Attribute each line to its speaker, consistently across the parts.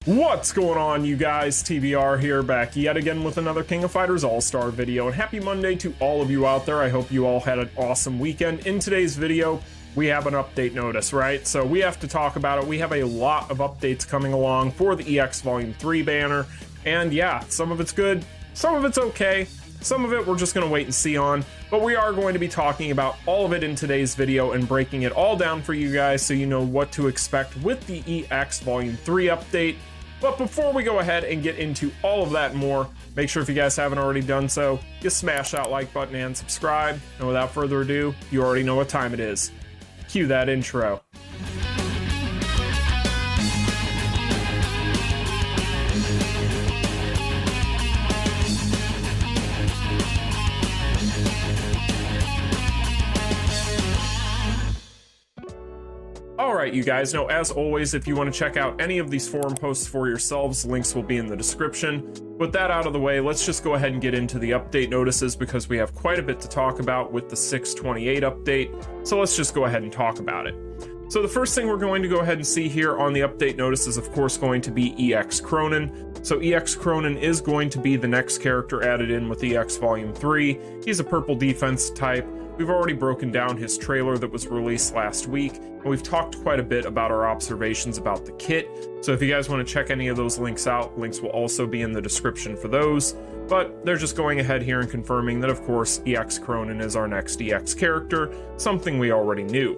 Speaker 1: What's going on, you guys? TBR here, back yet again with another King of Fighters All-Star video, and happy Monday to all of you out there. I hope you all had an awesome weekend. In today's video, we have an update notice, right? So we have to talk about it. We have a lot of updates coming along for the EX Volume 3 banner, and yeah, some of it's good, some of it's okay, some of it we're just going to wait and see on, but we are going to be talking about all of it in today's video and breaking it all down for you guys so you know what to expect with the EX Volume 3 update. But before we go ahead and get into all of that and more, make sure if you guys haven't already done so, you smash that like button and subscribe. And without further ado, you already know what time it is. Cue that intro. Alright, you guys, now as always, if you want to check out any of these forum posts for yourselves, links will be in the description. With that out of the way, let's just go ahead and get into the update notices because we have quite a bit to talk about with the 628 update, so let's just go ahead and talk about it. So the first thing we're going to go ahead and see here on the update notice is of course going to be EX Krohnen. So EX Krohnen is going to be the next character added in with EX Volume 3. He's a purple defense type. We've already broken down his trailer that was released last week, and we've talked quite a bit about our observations about the kit. So if you guys want to check any of those links out, links will also be in the description for those. But they're just going ahead here and confirming that, of course, EX Krohnen is our next EX character, something we already knew.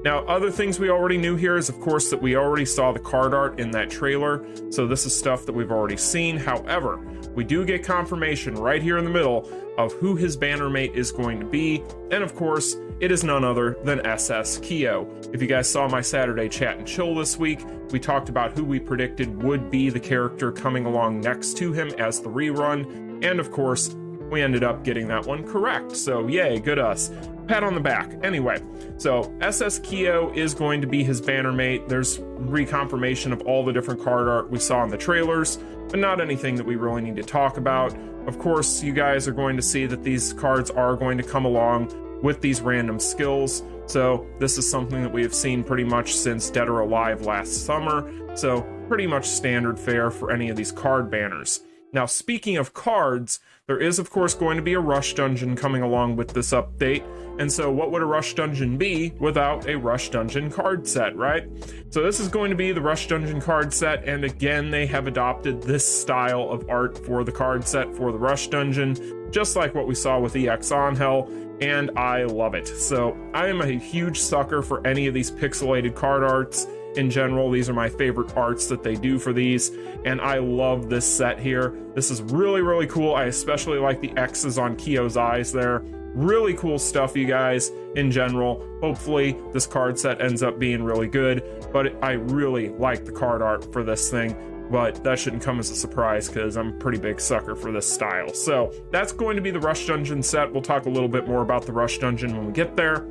Speaker 1: Now, other things we already knew here is, of course, that we already saw the card art in that trailer, so this is stuff that we've already seen. However, we do get confirmation right here in the middle of who his banner mate is going to be, and of course, it is none other than SS Kyo. If you guys saw my Saturday Chat and Chill this week, we talked about who we predicted would be the character coming along next to him as the rerun, and of course, we ended up getting that one correct, so yay, good us. Pat on the back. Anyway, so SS Kyo is going to be his banner mate. There's reconfirmation of all the different card art we saw in the trailers, but not anything that we really need to talk about. Of course, you guys are going to see that these cards are going to come along with these random skills. So this is something that we have seen pretty much since Dead or Alive last summer. So pretty much standard fare for any of these card banners. Now, speaking of cards, there is of course going to be a rush dungeon coming along with this update. And so what would a rush dungeon be without a rush dungeon card set, right? So this is going to be the rush dungeon card set, and again, they have adopted this style of art for the card set for the rush dungeon, just like what we saw with EX Angel, and I love it. So I am a huge sucker for any of these pixelated card arts. In general, these are my favorite arts that they do for these, and I love this set here. This is really, really cool. I especially like the X's on Kyo's eyes there. Really cool stuff, you guys, in general. Hopefully, this card set ends up being really good, but I really like the card art for this thing, but that shouldn't come as a surprise because I'm a pretty big sucker for this style. So that's going to be the Rush Dungeon set. We'll talk a little bit more about the Rush Dungeon when we get there.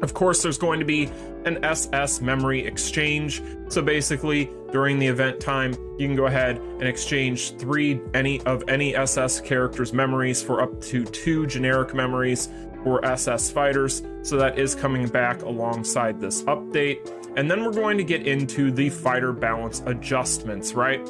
Speaker 1: Of course, there's going to be an SS memory exchange. So basically, during the event time, you can go ahead and exchange any SS characters' memories for up to 2 generic memories for SS fighters. So that is coming back alongside this update. And then we're going to get into the fighter balance adjustments, right?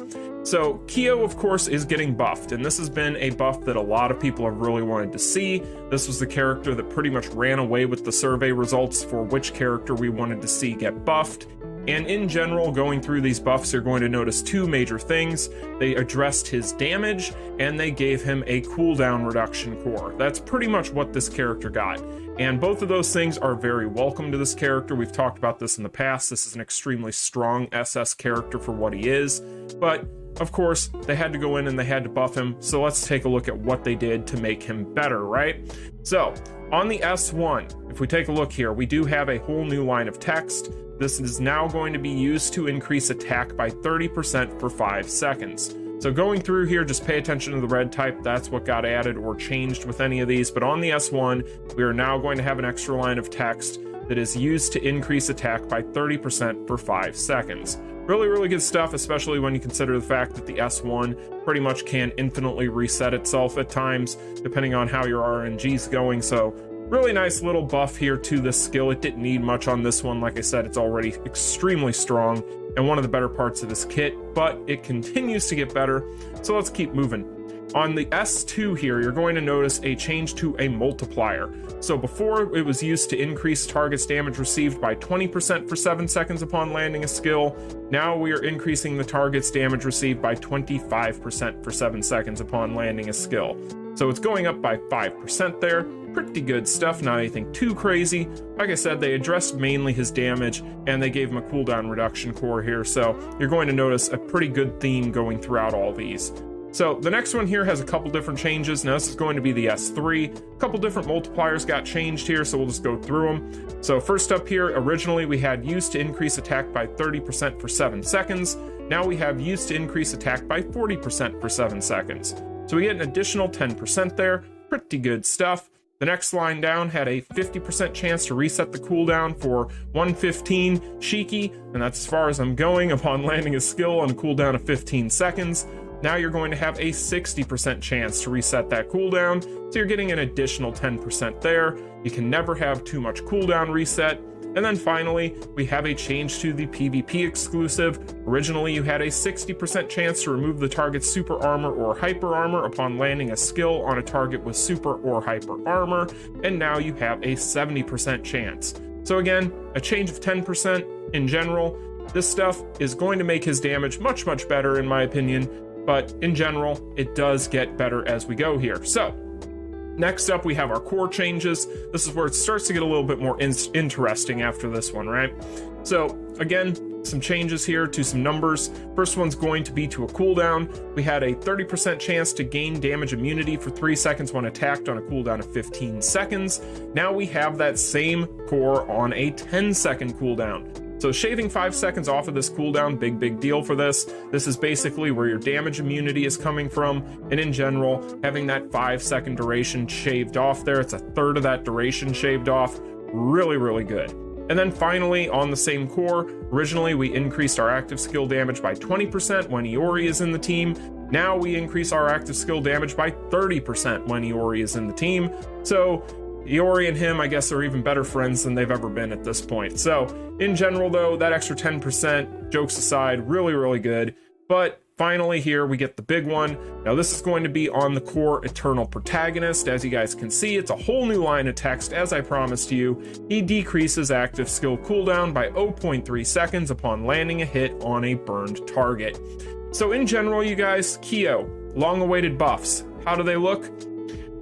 Speaker 1: So Kyo, of course, is getting buffed, and this has been a buff that a lot of people have really wanted to see. This was the character that pretty much ran away with the survey results for which character we wanted to see get buffed. And in general, going through these buffs, you're going to notice 2 major things. They addressed his damage, and they gave him a cooldown reduction core. That's pretty much what this character got. And both of those things are very welcome to this character. We've talked about this in the past. This is an extremely strong SS character for what he is. But of course, they had to go in and they had to buff him, so let's take a look at what they did to make him better, right? So, on the S1, if we take a look here, we do have a whole new line of text. This is now going to be used to increase attack by 30% for 5 seconds. So going through here, just pay attention to the red type. That's what got added or changed with any of these. But on the S1, we are now going to have an extra line of text that is used to increase attack by 30% for 5 seconds. Really, really good stuff, especially when you consider the fact that the S1 pretty much can infinitely reset itself at times, depending on how your RNG's going. So really nice little buff here to this skill. It didn't need much on this one. Like I said, it's already extremely strong. and one of the better parts of this kit, but it continues to get better, so let's keep moving. On the S2 here, you're going to notice a change to a multiplier. So before, it was used to increase target's damage received by 20% for 7 seconds upon landing a skill. Now we are increasing the target's damage received by 25% for 7 seconds upon landing a skill. So it's going up by 5% there. Pretty good stuff, not anything too crazy. Like I said, they addressed mainly his damage, and they gave him a cooldown reduction core here, so you're going to notice a pretty good theme going throughout all these. So the next one here has a couple different changes. Now this is going to be the S3. A couple different multipliers got changed here, so we'll just go through them. So first up here, originally we had used to increase attack by 30% for 7 seconds. Now we have used to increase attack by 40% for 7 seconds. So we get an additional 10% there. Pretty good stuff. The next line down had a 50% chance to reset the cooldown for 115 Shiki, and that's as far as I'm going upon landing a skill on a cooldown of 15 seconds. Now you're going to have a 60% chance to reset that cooldown, so you're getting an additional 10% there. You can never have too much cooldown reset. And then finally, we have a change to the PvP exclusive. Originally, you had a 60% chance to remove the target's super armor or hyper armor upon landing a skill on a target with super or hyper armor, and now you have a 70% chance. So again, a change of 10% in general. This stuff is going to make his damage much, much better in my opinion, but in general, it does get better as we go here. So next up, we have our core changes. This is where it starts to get a little bit more interesting after this one, right? So again, some changes here to some numbers. First one's going to be to a cooldown. We had a 30% chance to gain damage immunity for 3 seconds when attacked on a cooldown of 15 seconds. Now we have that same core on a 10-second cooldown. So shaving 5 seconds off of this cooldown, big deal for this. This is basically where your damage immunity is coming from, and in general, having that 5-second duration shaved off there, it's a third of that duration shaved off, really good. And then finally, on the same core, originally we increased our active skill damage by 20% when Iori is in the team. Now we increase our active skill damage by 30% when Iori is in the team. So Iori and him, I guess, are even better friends than they've ever been at this point. So, in general, though, that extra 10%, jokes aside, really good. But finally here, we get the big one. Now, this is going to be on the core Eternal Protagonist. As you guys can see, it's a whole new line of text, as I promised you. He decreases active skill cooldown by 0.3 seconds upon landing a hit on a burned target. So, in general, you guys, Kyo, long-awaited buffs. How do they look?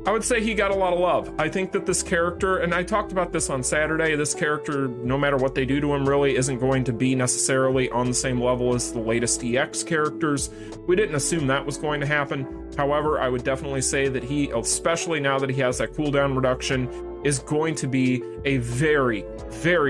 Speaker 1: I would say he got a lot of love. I think that this character, and I talked about this on Saturday, this character, no matter what they do to him, really isn't going to be necessarily on the same level as the latest EX characters. We didn't assume that was going to happen. However, I would definitely say that he, especially now that he has that cooldown reduction, is going to be a very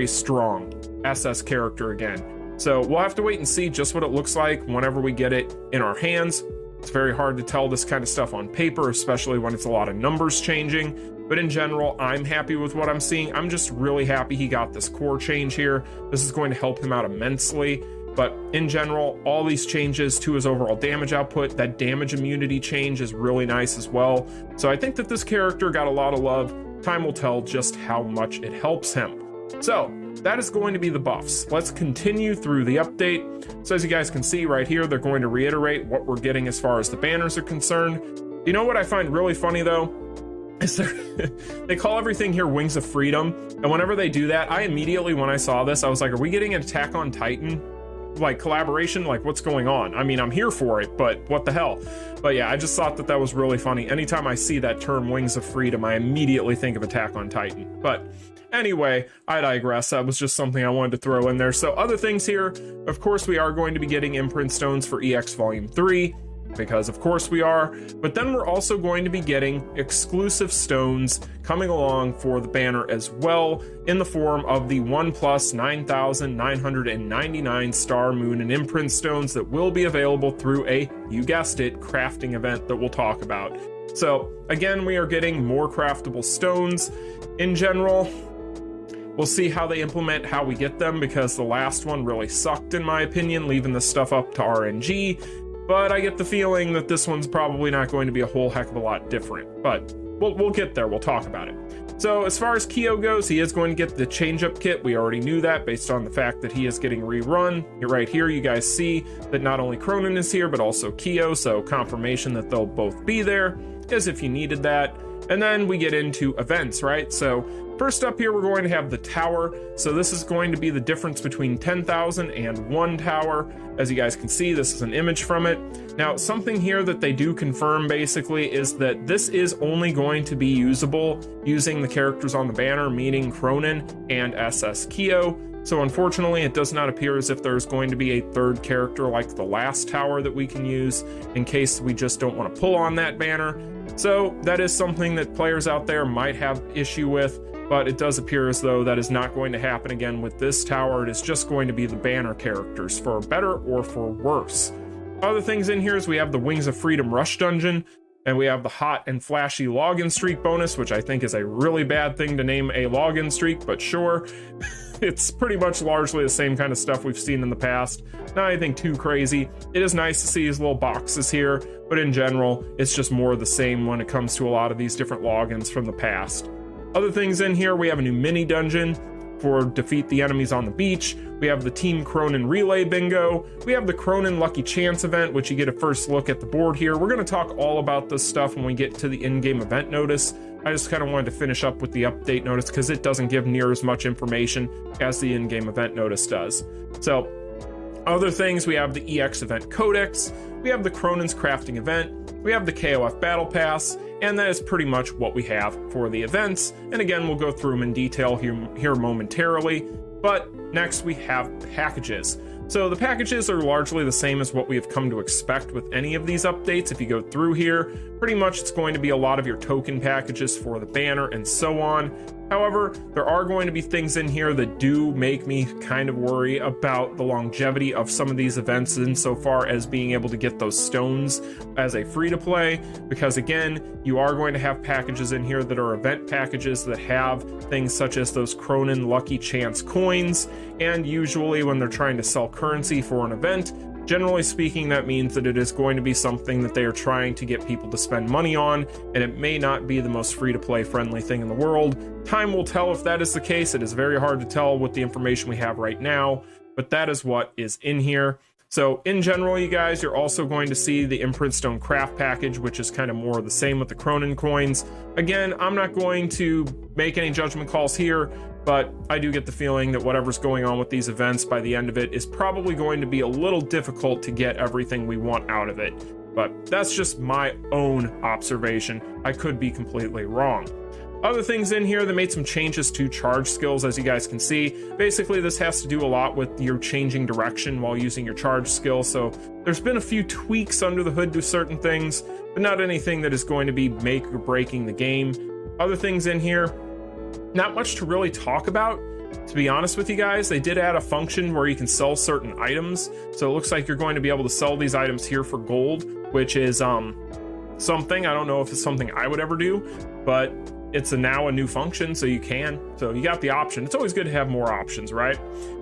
Speaker 1: strong SS character again. So we'll have to wait and see just what it looks like whenever we get it in our hands. It's very hard to tell this kind of stuff on paper, especially when it's a lot of numbers changing. But in general, I'm happy with what I'm seeing. I'm just really happy he got this core change here. This is going to help him out immensely. But in general, all these changes to his overall damage output, that damage immunity change is really nice as well. So I think that this character got a lot of love. Time will tell just how much it helps him. So that is going to be the buffs. Let's continue through the update. So as you guys can see right here, they're going to reiterate what we're getting as far as the banners are concerned. You know what I find really funny though? Is they call everything here Wings of Freedom. And whenever they do that, I immediately, when I saw this, I was like, are we getting an Attack on Titan like collaboration? Like, what's going on? I mean, I'm here for it, but what the hell? But yeah, I just thought that that was really funny. Anytime I see that term Wings of Freedom, I immediately think of Attack on Titan. But anyway, I digress. That was just something I wanted to throw in there. So other things here, of course, we are going to be getting Imprint stones for EX Volume 3, because of course we are. But then we're also going to be getting exclusive stones coming along for the banner as well, in the form of the 1+ 9,999 Star, Moon, and Imprint stones that will be available through a, you guessed it, crafting event that we'll talk about. So again, we are getting more craftable stones. In general, we'll see how they implement how we get them, because the last one really sucked in my opinion, leaving this stuff up to RNG. But I get the feeling that this one's probably not going to be a whole heck of a lot different. But we'll get there. We'll talk about it. So as far as Kyo goes, he is going to get the change-up kit. We already knew that based on the fact that he is getting rerun. You're right here, you guys see that not only Krohnen is here, but also Kyo, so confirmation that they'll both be there, as if you needed that. And then we get into events, right? So first up here, we're going to have the tower. So this is going to be the difference between 10,000 and 1 tower. As you guys can see, this is an image from it. Now, something here that they do confirm basically is that this is only going to be usable using the characters on the banner, meaning Krohnen and SS Kyo. So unfortunately, it does not appear as if there's going to be a third character like the last tower that we can use in case we just don't want to pull on that banner. So that is something that players out there might have issue with, but it does appear as though that is not going to happen again with this tower. It is just going to be the banner characters, for better or for worse. Other things in here is we have the Wings of Freedom Rush Dungeon, and we have the Hot and Flashy Login Streak bonus, which I think is a really bad thing to name a login streak, but sure. It's pretty much largely the same kind of stuff we've seen in the past. Not anything too crazy. It is nice to see these little boxes here, but in general, it's just more of the same when it comes to a lot of these different logins from the past. Other things in here, we have a new mini dungeon for defeat the enemies on the beach. We have the Team Krohnen Relay Bingo. We have the Krohnen Lucky Chance event, which you get a first look at the board here. We're going to talk all about this stuff when we get to the in-game event notice. I just kind of wanted to finish up with the update notice because it doesn't give near as much information as the in-game event notice does. So, other things, we have the EX Event Codex, we have the Krohnen's Crafting Event, we have the KOF Battle Pass, and that is pretty much what we have for the events. And again, we'll go through them in detail here momentarily. But next we have packages. So the packages are largely the same as what we have come to expect with any of these updates. If you go through here, pretty much it's going to be a lot of your token packages for the banner and so on. However, there are going to be things in here that do make me kind of worry about the longevity of some of these events insofar as being able to get those stones as a free-to-play, because again, you are going to have packages in here that are event packages that have things such as those Krohnen Lucky Chance coins, and usually when they're trying to sell currency for an event, generally speaking, that means that it is going to be something that they are trying to get people to spend money on, and it may not be the most free-to-play friendly thing in the world. Time will tell if that is the case. It is very hard to tell with the information we have right now, but that is what is in here. So in general, you guys, you're also going to see the Imprint Stone Craft package, which is kind of more of the same with the Krohnen coins. Again, I'm not going to make any judgment calls here, but I do get the feeling that whatever's going on with these events by the end of it is probably going to be a little difficult to get everything we want out of it. But that's just my own observation. I could be completely wrong. Other things in here, they made some changes to charge skills, as you guys can see. Basically, this has to do a lot with your changing direction while using your charge skill. So there's been a few tweaks under the hood to certain things, but not anything that is going to be make or breaking the game. Other things in here, not much to really talk about, to be honest with you guys. They did add a function where you can sell certain items. So it looks like you're going to be able to sell these items here for gold, which is something. I don't know if it's something I would ever do, but it's now a new function, so you can. So you got the option. It's always good to have more options, right?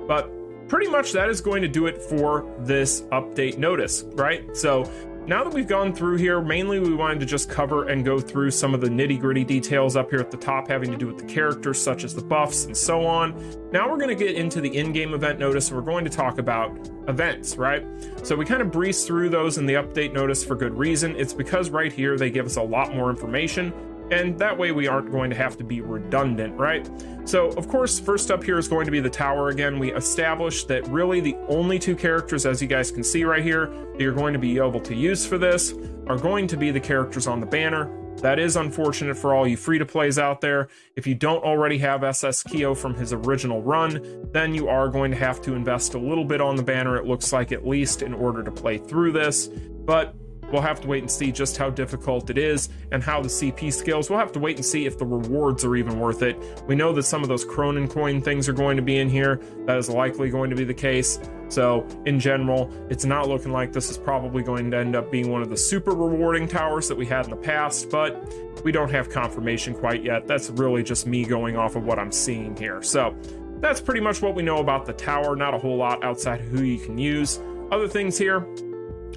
Speaker 1: But pretty much that is going to do it for this update notice, right? So now that we've gone through here, mainly we wanted to just cover and go through some of the nitty-gritty details up here at the top having to do with the characters, such as the buffs and so on. Now we're going to get into the in-game event notice, and we're going to talk about events, right? So we kind of breeze through those in the update notice for good reason. It's because right here they give us a lot more information, and that way we aren't going to have to be redundant, right? So, of course, first up here is going to be the tower again. We established that really the only two characters, as you guys can see right here, that you're going to be able to use for this are going to be the characters on the banner. That is unfortunate for all you free-to-plays out there. If you don't already have SS Kyo from his original run, then you are going to have to invest a little bit on the banner, it looks like, at least in order to play through this. But we'll have to wait and see just how difficult it is and how the CP scales. We'll have to wait and see if the rewards are even worth it. We know that some of those Krohnen coin things are going to be in here. That is likely going to be the case. So in general, it's not looking like this is probably going to end up being one of the super rewarding towers that we had in the past, but we don't have confirmation quite yet. That's really just me going off of what I'm seeing here. So that's pretty much what we know about the tower. Not a whole lot outside of who you can use. Other things here,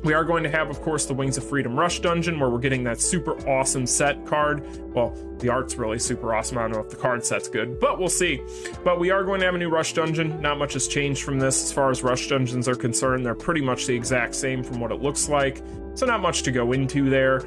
Speaker 1: We are going to have, of course, the Wings of Freedom Rush dungeon, where we're getting that super awesome set card. Well, the art's really super awesome. I don't know if the card set's good, but we'll see. But we are going to have a new Rush dungeon. Not much has changed from this as far as Rush dungeons are concerned. They're pretty much the exact same from what it looks like, so not much to go into there.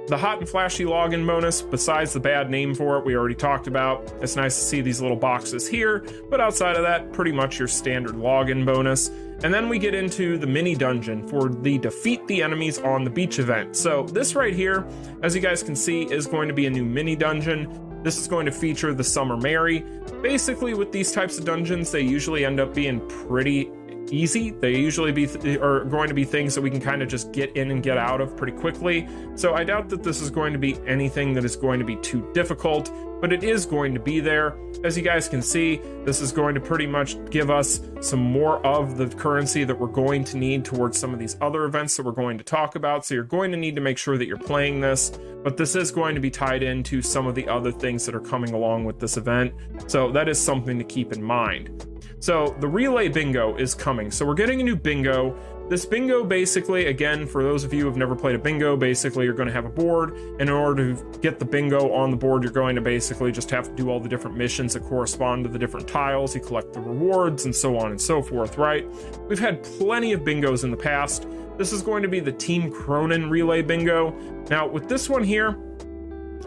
Speaker 1: The hot and flashy login bonus, besides the bad name for it, we already talked about. It's nice to see these little boxes here, but outside of that, pretty much your standard login bonus. And then we get into the mini dungeon for the Defeat the Enemies on the Beach event. So this right here, as you guys can see, is going to be a new mini dungeon. This is going to feature the Summer Mary. Basically, with these types of dungeons, they usually end up being pretty easy. They usually are going to be things that we can kind of just get in and get out of pretty quickly. So I doubt that this is going to be anything that is going to be too difficult, but it is going to be there. As you guys can see, this is going to pretty much give us some more of the currency that we're going to need towards some of these other events that we're going to talk about. So you're going to need to make sure that you're playing this, but this is going to be tied into some of the other things that are coming along with this event. So that is something to keep in mind. So the relay bingo is coming. So we're getting a new bingo. This bingo basically, again, for those of you who have never played a bingo, basically you're going to have a board, and in order to get the bingo on the board, you're going to basically just have to do all the different missions that correspond to the different tiles. You collect the rewards and so on and so forth, right? We've had plenty of bingos in the past. This is going to be the Team Krohnen relay bingo. Now with this one here,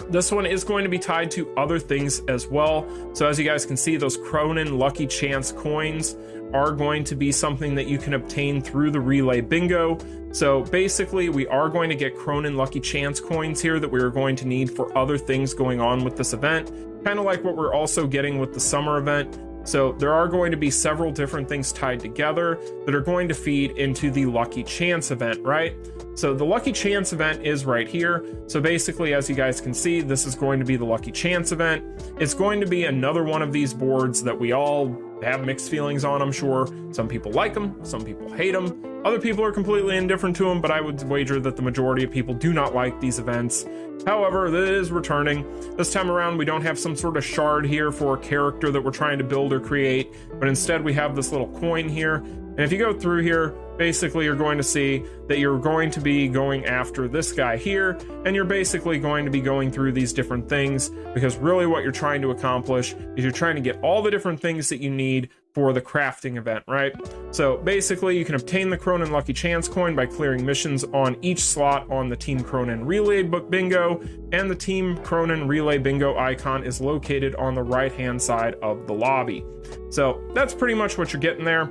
Speaker 1: this one is going to be tied to other things as well. So as you guys can see, those Krohnen Lucky Chance coins are going to be something that you can obtain through the relay bingo. So basically, we are going to get Krohnen Lucky Chance coins here that we are going to need for other things going on with this event, kind of like what we're also getting with the summer event. So there are going to be several different things tied together that are going to feed into the Lucky Chance event, right? So the Lucky Chance event is right here. So basically, as you guys can see, this is going to be the Lucky Chance event. It's going to be another one of these boards that we all have mixed feelings on, I'm sure. Some people like them, some people hate them. Other people are completely indifferent to them, but I would wager that the majority of people do not like these events. However, it is returning. This time around, we don't have some sort of shard here for a character that we're trying to build or create, but instead we have this little coin here. And if you go through here, basically you're going to see that you're going to be going after this guy here, and you're basically going to be going through these different things, because really what you're trying to accomplish is you're trying to get all the different things that you need for the crafting event, right? So basically you can obtain the Krohnen Lucky Chance coin by clearing missions on each slot on the Team Krohnen Relay Bingo, and the Team Krohnen Relay Bingo icon is located on the right hand side of the lobby. So that's pretty much what you're getting there.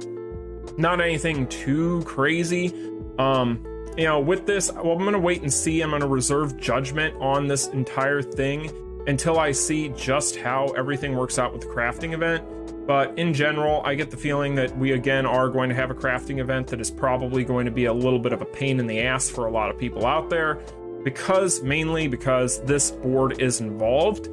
Speaker 1: Not anything too crazy. You know, with this, well, I'm gonna wait and see. I'm gonna reserve judgment on this entire thing until I see just how everything works out with the crafting event. But in general, I get the feeling that we again are going to have a crafting event that is probably going to be a little bit of a pain in the ass for a lot of people out there, mainly because this board is involved.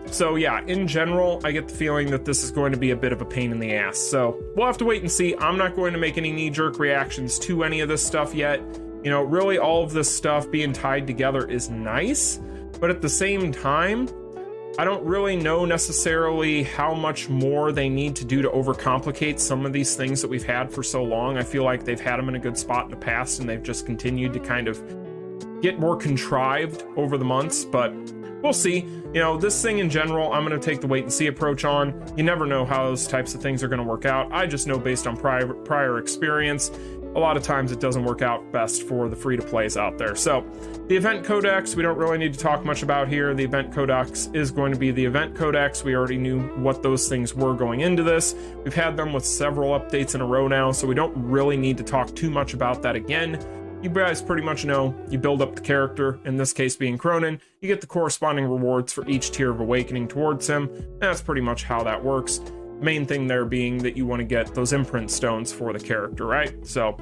Speaker 1: So yeah, in general, I get the feeling that this is going to be a bit of a pain in the ass. So we'll have to wait and see. I'm not going to make any knee-jerk reactions to any of this stuff yet. You know, really all of this stuff being tied together is nice, but at the same time, I don't really know necessarily how much more they need to do to overcomplicate some of these things that we've had for so long. I feel like they've had them in a good spot in the past, and they've just continued to kind of get more contrived over the months, but we'll see. You know, this thing in general, I'm going to take the wait and see approach on. You never know how those types of things are going to work out. I just know based on prior experience, a lot of times it doesn't work out best for the free-to-plays out there. So the event codex, we don't really need to talk much about here. The event codex is going to be the event codex. We already knew what those things were going into this. We've had them with several updates in a row now, so we don't really need to talk too much about that again. You guys pretty much know, you build up the character, in this case being Krohnen, you get the corresponding rewards for each tier of awakening towards him. That's pretty much how that works. Main thing there being that you want to get those imprint stones for the character, right? So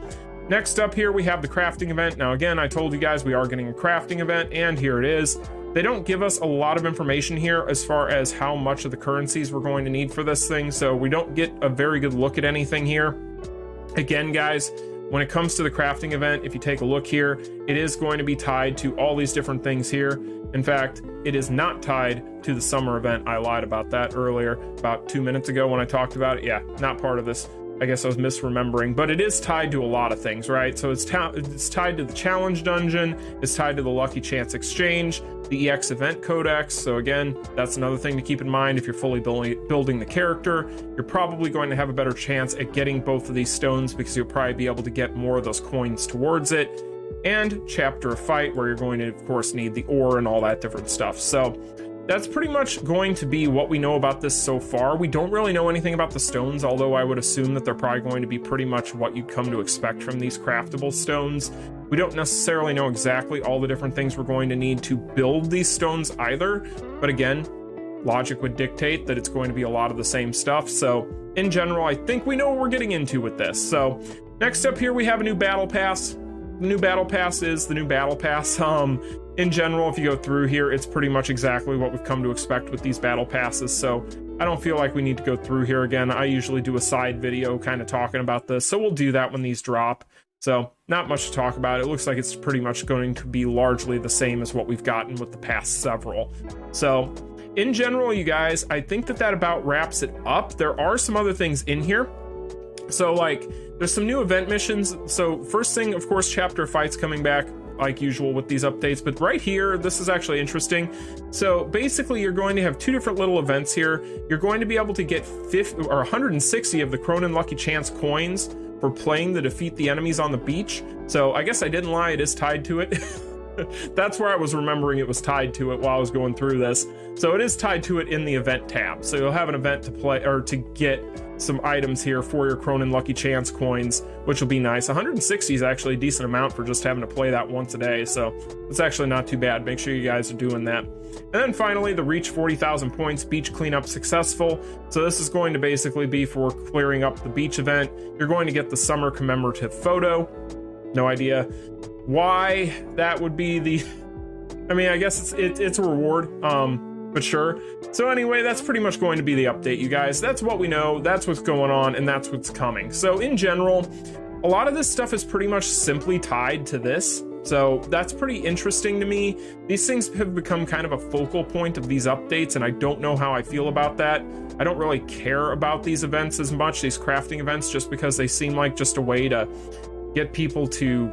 Speaker 1: next up here we have the crafting event. Now again, I told you guys we are getting a crafting event, and here it is. They don't give us a lot of information here as far as how much of the currencies we're going to need for this thing, so we don't get a very good look at anything here. Again, guys, when it comes to the crafting event, if you take a look here, it is going to be tied to all these different things here. In fact, it is not tied to the summer event. I lied about that earlier, about 2 minutes ago when I talked about it. Yeah, not part of this. I guess I was misremembering, but it is tied to a lot of things, right? So it's tied to the challenge dungeon, it's tied to the Lucky Chance Exchange, the EX Event Codex. So again, that's another thing to keep in mind. If you're fully building the character, you're probably going to have a better chance at getting both of these stones because you'll probably be able to get more of those coins towards it. And Chapter of Fight, where you're going to, of course, need the ore and all that different stuff. So that's pretty much going to be what we know about this so far. We don't really know anything about the stones, although I would assume that they're probably going to be pretty much what you'd come to expect from these craftable stones. We don't necessarily know exactly all the different things we're going to need to build these stones either, but again, logic would dictate that it's going to be a lot of the same stuff. So in general, I think we know what we're getting into with this. So next up here, we have a new battle pass. The new battle pass is the new battle pass. In general, if you go through here, it's pretty much exactly what we've come to expect with these battle passes. So I don't feel like we need to go through here again. I usually do a side video kind of talking about this, so we'll do that when these drop. So not much to talk about. It looks like it's pretty much going to be largely the same as what we've gotten with the past several. So in general, you guys, I think that about wraps it up. There are some other things in here. So like, there's some new event missions. So first thing, of course, Chapter of Fight's coming back like usual with these updates, but right here, this is actually interesting. So basically, you're going to have two different little events here. You're going to be able to get 160 of the Krohnen Lucky Chance coins for playing the Defeat the Enemies on the Beach. So I guess I didn't lie, it is tied to it. That's where I was remembering it was tied to it while I was going through this. So it is tied to it in the event tab. So you'll have an event to play or to get some items here for your Krohnen Lucky Chance coins, which will be nice. 160 is actually a decent amount for just having to play that once a day. So it's actually not too bad. Make sure you guys are doing that. And then finally, the reach 40,000 points beach cleanup successful. So this is going to basically be for clearing up the beach event. You're going to get the summer commemorative photo. No idea why that would be the, I mean, I guess it's a reward, but sure. So anyway, that's pretty much going to be the update, you guys. That's what we know, that's what's going on, and that's what's coming. So in general, a lot of this stuff is pretty much simply tied to this. So that's pretty interesting to me. These things have become kind of a focal point of these updates, and I don't know how I feel about that. I don't really care about these events as much, these crafting events, just because they seem like just a way to get people to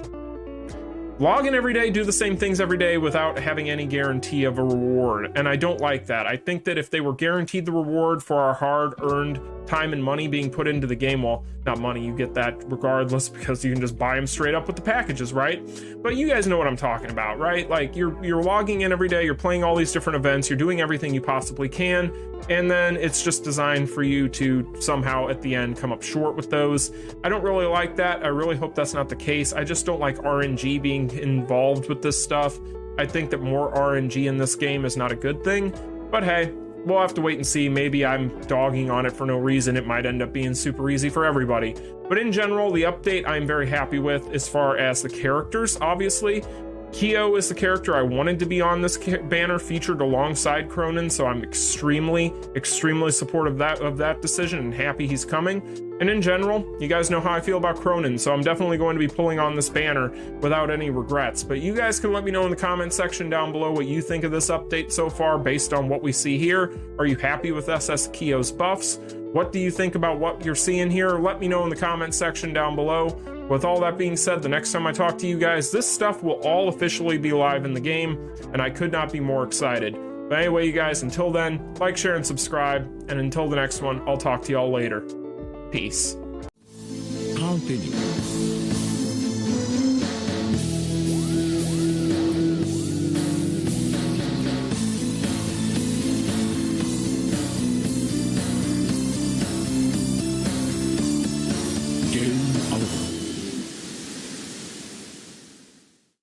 Speaker 1: log in every day, do the same things every day without having any guarantee of a reward. And I don't like that. I think that if they were guaranteed the reward for our hard-earned time and money being put into the game, well, not money, you get that regardless because you can just buy them straight up with the packages, right? But you guys know what I'm talking about, right? Like you're logging in every day, you're playing all these different events, you're doing everything you possibly can, and then it's just designed for you to somehow at the end come up short with those. I don't really like that. I really hope that's not the case. I just don't like RNG being involved with this stuff. I think that more RNG in this game is not a good thing, but hey, we'll have to wait and see. Maybe I'm dogging on it for no reason. It might end up being super easy for everybody. But in general, the update I'm very happy with as far as the characters, obviously. Kyo is the character I wanted to be on this banner featured alongside Krohnen, so I'm extremely supportive of that decision and happy he's coming. And in general, you guys know how I feel about Krohnen, so I'm definitely going to be pulling on this banner without any regrets. But you guys can let me know in the comment section down below what you think of this update so far based on what we see here. Are you happy with SS Kyo's buffs? What do you think about what you're seeing here? Let me know in the comment section down below. With all that being said, the next time I talk to you guys, this stuff will all officially be live in the game, and I could not be more excited. But anyway, you guys, until then, like, share, and subscribe, and until the next one, I'll talk to y'all later. Peace.
Speaker 2: Continue.